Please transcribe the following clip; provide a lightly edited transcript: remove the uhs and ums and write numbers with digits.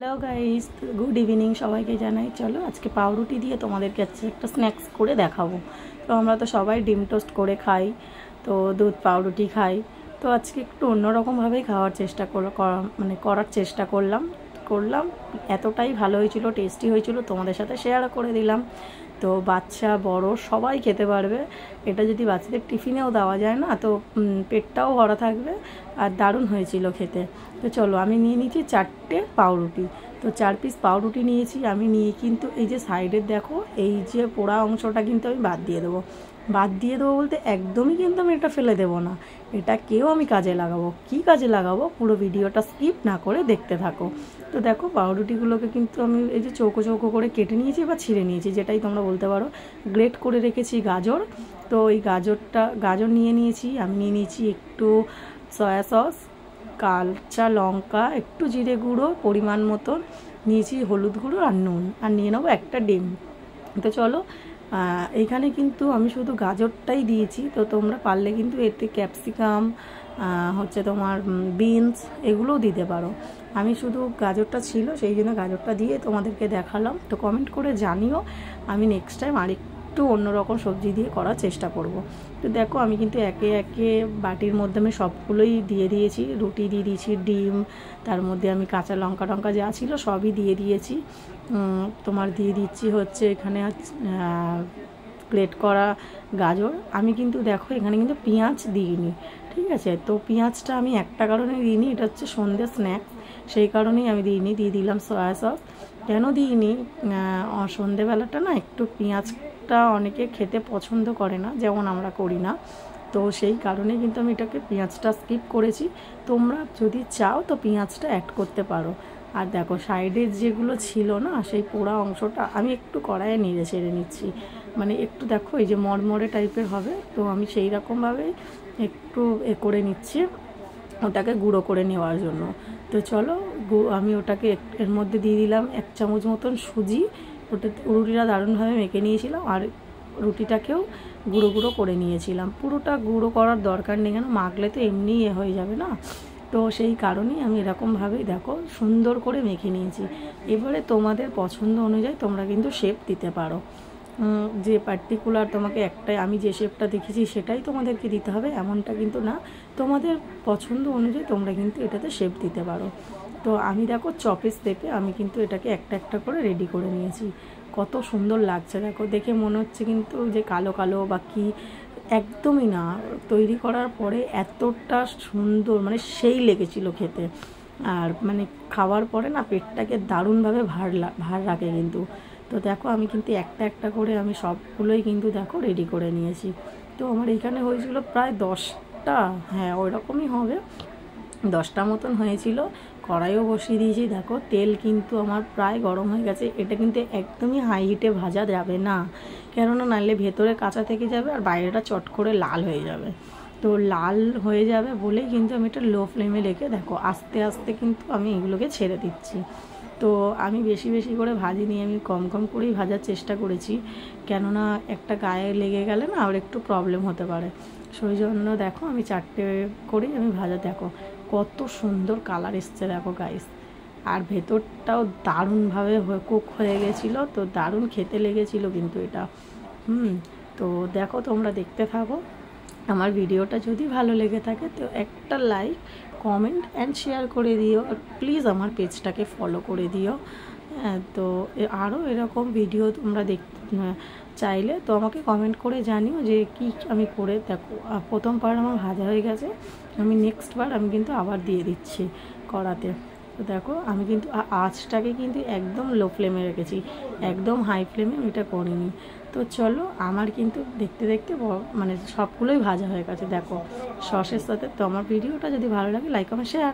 Hello guys, good evening সবাইকে জানাই। চলো আজকে পাউরুটি দিয়ে তোমাদেরকে একটা স্ন্যাক্স করে দেখাবো। তো আমরা তো সবাই ডিম টোস্ট করে খাই, তো দুধ পাউরুটি খাই। তো আজকে একটু অন্যরকমভাবেই খাওয়ার চেষ্টা করার চেষ্টা করলাম। এতটাই ভালো হয়েছিল, টেস্টি হয়েছিল, তোমাদের সাথে শেয়ার করে দিলাম। তো বাচ্চা বড় সবাই খেতে পারবে। এটা যদি বাচ্চাদের টিফিনেও দেওয়া যায় না, তো পেটটাও ভরা থাকবে আর দারুণ হয়েছিল খেতে। তো চলো, আমি নিয়ে নিয়েছি 4টে পাউরুটি। তো 4 পিস পাউরুটি নিয়েছি আমি। নিয়ে কিন্তু এই যে সাইডের দেখো, এই যে পোড়া অংশটা কিন্তু আমি বাদ দিয়ে দেবো বলতে একদমই কিন্তু আমি এটা ফেলে দেবো না। এটাকেও আমি কাজে লাগাবো। কি কাজে লাগাবো পুরো ভিডিওটা স্কিপ না করে দেখতে থাকো। তো দেখো, পাউরুটিগুলোকে কিন্তু আমি এই যে চৌকো চৌকো করে কেটে নিয়েছি বা ছিঁড়ে নিয়েছি, যেটাই তোমরা বলতে পারো। গ্রেট করে রেখেছি গাজর। তো এই গাজর নিয়ে নিয়েছি। আমি নিয়ে নিয়েছি একটু সয়া সস, কাঁচা লঙ্কা, একটু জিরে গুঁড়ো পরিমাণ মতন নিয়েছি, হলুদ গুঁড়ো আর নুন, আর নিয়ে নেবো একটা ডিম। তো চলো, এইখানে কিন্তু আমি শুধু গাজরটাই দিয়েছি। তো তোমরা পারলে কিন্তু এতে ক্যাপসিকাম, হচ্ছে তোমার বিনস, এগুলোও দিতে পারো। আমি শুধু গাজরটা ছিল, সেই জন্য গাজরটা দিয়ে তোমাদেরকে দেখালাম। তো কমেন্ট করে জানিও, আমি নেক্সট টাইম আরেকটু অন্যরকম সবজি দিয়ে করার চেষ্টা করব। তো দেখো, আমি কিন্তু একে একে বাটির মধ্যে আমি সবগুলোই দিয়ে দিয়েছি। রুটি দিয়ে দিয়েছি, ডিম, তার মধ্যে আমি কাঁচা লঙ্কা যা ছিল সবই দিয়ে দিয়েছি। তোমার দিয়ে দিচ্ছি হচ্ছে এখানে গ্রেট করা গাজর। আমি কিন্তু দেখো এখানে কিন্তু পেঁয়াজ দিইনি, ঠিক আছে? তো পেঁয়াজটা আমি একটা কারণে দিইনি, এটা হচ্ছে সন্ধ্যে স্ন্যাক্স, সেই কারণেই আমি দিইনি। দিয়ে দিলাম সয়া সস। কেন দিইনি, সন্ধ্যেবেলাটা না একটু পেঁয়াজটা অনেকে খেতে পছন্দ করে না, যেমন আমরা করি না। তো সেই কারণে কিন্তু আমি এটাকে পেঁয়াজটা স্কিপ করেছি। তোমরা যদি চাও তো পেঁয়াজটা অ্যাড করতে পারো। আর দেখো, সাইডের যেগুলো ছিল না, সেই পোড়া অংশটা আমি একটু কড়াইয়ে নেড়ে ছেড়ে নিচ্ছি। মানে একটু দেখো, এই যে মরমরে টাইপের হবে, তো আমি সেই রকমভাবে একটু করে নিচ্ছি, ওটাকে গুঁড়ো করে নেওয়ার জন্য। তো চলো, আমি ওটাকে এর মধ্যে দিয়ে দিলাম 1 চামচ মতন সুজি। রুটিটা দারুণভাবে মেখে নিয়েছিলাম, আর রুটিটাকেও গুঁড়ো গুঁড়ো করে নিয়েছিলাম। পুরোটা গুঁড়ো করার দরকার নেই, কেন মাখলে তো এমনি হয়ে যাবে না। তো সেই কারণেই আমি এরকমভাবেই দেখো সুন্দর করে মেখে নিয়েছি। এবারে তোমাদের পছন্দ অনুযায়ী তোমরা কিন্তু শেপ দিতে পারো। যে পার্টিকুলার তোমাকে একটাই, আমি যে শেপটা দেখেছি সেটাই তোমাদেরকে দিতে হবে এমনটা কিন্তু না। তোমাদের পছন্দ অনুযায়ী তোমরা কিন্তু এটাতে শেপ দিতে পারো। তো আমি দেখো চপের স্টেপে আমি কিন্তু এটাকে একটা একটা করে রেডি করে নিয়েছি। কত সুন্দর লাগছে দেখো, দেখে মনে হচ্ছে কিন্তু যে কালো কালো বা কি, একদমই না। তৈরি করার পরে এতটা সুন্দর, মানে সেই লেগেছিল খেতে। আর মানে খাওয়ার পরে না পেটটাকে দারুণভাবে ভার রাখে কিন্তু। তো দেখো, আমি কিন্তু একটা একটা করে আমি সবগুলোই কিন্তু দেখো রেডি করে নিয়েছি। তো আমার এখানে হয়েছিল প্রায় 10টা, হ্যাঁ ওই রকমই হবে, 10টা মতন হয়েছিল। কড়াইও বসিয়ে দিয়েছি। দেখো, তেল কিন্তু আমার প্রায় গরম হয়ে গেছে। এটা কিন্তু একদমই হাই হিটে ভাজা যাবে না, কেননা নাহলে ভেতরে কাঁচা থেকে যাবে আর বাইরেটা চট করে লাল হয়ে যাবে। তো লাল হয়ে যাবে বলেই কিন্তু আমি এটা লো ফ্লেমে রেখে দেখো আস্তে আস্তে কিন্তু আমি এগুলোকে ছেড়ে দিচ্ছি। তো আমি বেশি বেশি করে ভাজিনি, আমি কম কম করেই ভাজার চেষ্টা করেছি, কেননা একটা গায়ে লেগে গেলে না আর একটু প্রবলেম হতে পারে। সেই জন্য দেখো আমি 4টে করেই আমি ভাজা। দেখো কত সুন্দর কালার এসছে দেখো গাইস, আর ভেতরটাও দারুণভাবে কুক হয়ে গেছিলো। তো দারুণ খেতে লেগেছিলো কিন্তু এটা। তো দেখো, তোমরা দেখতে থাকো। আমার ভিডিওটা যদি ভালো লেগে থাকে তো একটা লাইক, কমেন্ট অ্যান্ড শেয়ার করে দিও। আর প্লিজ আমার পেজটাকে ফলো করে দিও। তো আরও এরকম ভিডিও তোমরা চাইলে তো আমাকে কমেন্ট করে জানিও যে কি আমি করে। দেখো, প্রথম বার আমার ভাজা হয়ে গেছে, আমি নেক্সট বার আমি কিন্তু আবার দিয়ে দিচ্ছি কড়াতে। তো দেখো, আমি কিন্তু আঁচটাকে কিন্তু একদম লো ফ্লেমে রেখেছি, একদম হাই ফ্লেমে আমি এটা করিনি। তো চলো, আমার কিন্তু দেখতে দেখতে মানে সবগুলোই ভাজা হয়ে গেছে দেখো সসের সাথে। তো আমার ভিডিওটা যদি ভালো লাগে লাইক কমেন্ট শেয়ার।